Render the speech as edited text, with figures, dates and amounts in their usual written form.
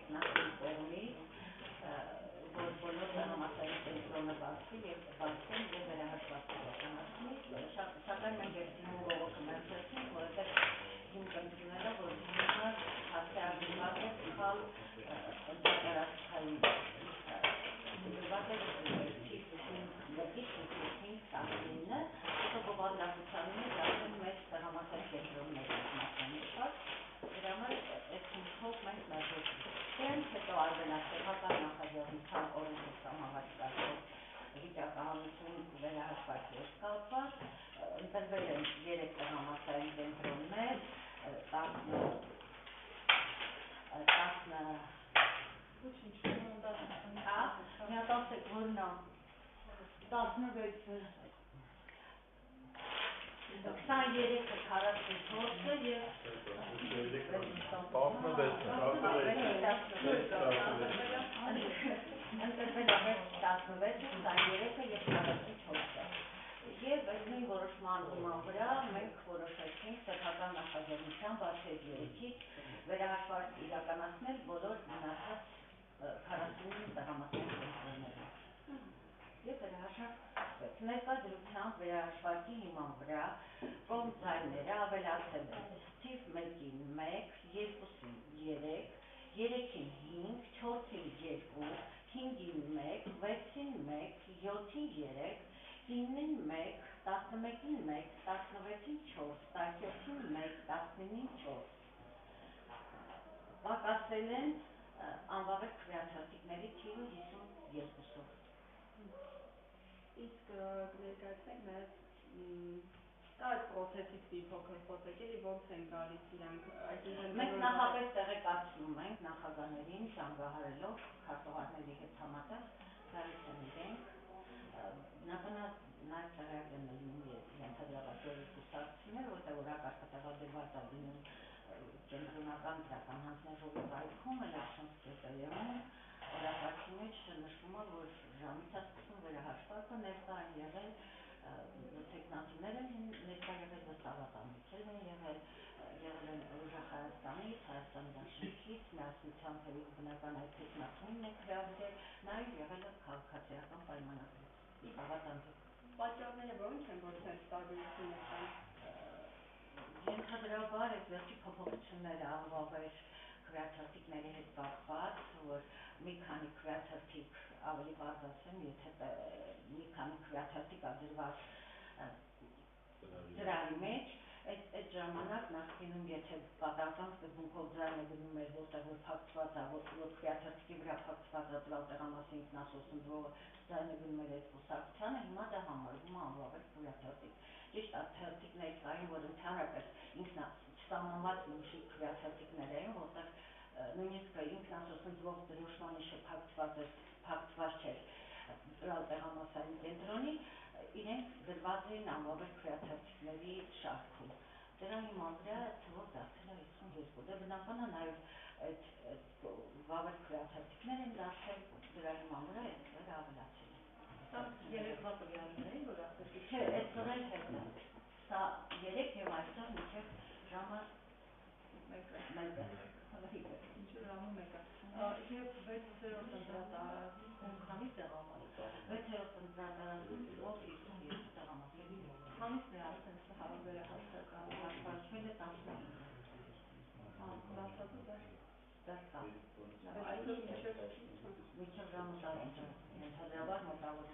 Տեխնատի կողմից, որ բոլոր համասարի կենտրոնը բացվի եւ բացվեն եւ վերահսկված իրականացնի, սակայն մենք այս հիմունգողոքը մերձեցինք, որովհետեւ հիմք ընդունելը, որ հիմնած հասցեագրված է սխալ ընտրատարածքային գրված է թիվ 5-19, հետո բովանդակության մեջ արդեն մեծ համասարի կենտրոնների մասնանշված, դրա համար այս հիմքով մենք մերձեցինք։ Դրանից հետո արվելա սեփական նախաձեռնության օրենքով համավարտ կարգով վիճակահանություն վերահսկված եւ կապված, ընտրվել են 3 համասարի կենտրոններ, 23-ը 44-ը եւ 16-ը ընտրվել ամեն 16-ը, 23-ը եւ 44-ը։ Եվ այս նույն որոշման հիման վրա մենք որոշեցինք սեփական նախաձեռնության բացի այդ 3-ից վերահսկված իրականացնել բոլոր մնացած 49 համասարի կենտրոններում։ Եվ վերահսկվեց։ Ներկա դրությամբ վերահսկվածի հիման վրա կողմ ձայները ավելացել են թիվ 1-ին 1, 2-ին 3, 3-ին 5, 4-ին 2, 5-ին 1, 6-ին 1, 7-ին 3, 9-ին 1, 11-ին 1, 16-ին 4, 17-ին 1, 19-ին 4 պակասել են անվավեր քվեաթերթիկների թիվը 52-ով։ Իսկ կներկայացնեք նաև կա այդ պրոցեսից մի փոքր խոսեք, էլի ոնց են գալիս իրանք, այսինքն մենք նախապես տեղեկացնում ենք նախագահներին զանգահարելով քարտուղարների հետ համատեղ գալիս են իրենք, բնականաբար նաև տեղյակ են լինում ենթադրյալ կուսակցությունները, որտեղ օրակարգը տեղադրված է լինում կենտրոնական դրական հանձնաժողովի այգում, էլեկտրոն սեկրետարիատում, օրակարգի մեջ նշվում է, որ ժամից է սկսվում վերահսկվածը, ներկա են եղել տեխնատիներ են ներկա եղել վստահականություններ են եղել են ուժեղ Հայաստանից, Հայաստանի Դաշնությունից, միասնության թվից բնական այդ տեխնատիներն են հրավիրել, նաև եղել է քաղաքացիական պայմանագրից։ Պատճառները ո՞նց են, որ այդպես տարբերություններ կան։ Ենթադրաբար այդ վերջի փոփոխությունները անվավեր քվեաթերթիկների հետ կապված, որ մի քանի քվեաթերթիկ ավելի պարզ ասեմ, եթե մի քանի քվեաթերթիկ ադրված ծրարի մեջ, այդ ժամանակ նախկինում եթե պատահական սկզբունքով ձայնը գնում էր, որտեղ որ փակցված է, որ քվեաթերթիկի վրա փակցված է տվյալ տեղամասի ինքնասոսնդվողը ձայնը գնում էր այդ կուսակցությանը, հիմա դա համարվում է անվավեր քվեաթերթիկ։ Ճիշտ է, թերթիկներ կային, որ ընդհանրապես չսահմանված նույնիսկ քվեաթերթիկներ էին, որտեղ նույնիսկ ինքնասոսնդվող դրոշմանիշը փակցված չէր տվյալ տեղամասային կենտրոնի, իրենք գրված էին անվավեր քվեաթերթիկների շարքում։ Դրա հիման վրա թվով դարձել է 52։ Դե բնական է նաև այդ վավեր քվեաթերթիկներ են դարձել, դրա հիման վրա այդ թվերը ավելացել են։ Սա երեկվա տվյալներ էին, որ ասեցիք։ Չէ, այդ տվյալը հետ է։ Սա 3 եւ այսօր մինչև ժամը 1-ը։ Ինչու ժամը 1-ը։ Եվ 6-րդ ընտրատարածքում քանի տեղամաս կա։ 6-րդ ընտրատարածքում թվով 52 տեղամաս։ Քանիսն է արդեն վերահսկական հաշվարկվել է 15։ Մնացածը դեռ կա։ Այսօր մինչև ժամը 10-ը, ընդհանրաբար մոտավոր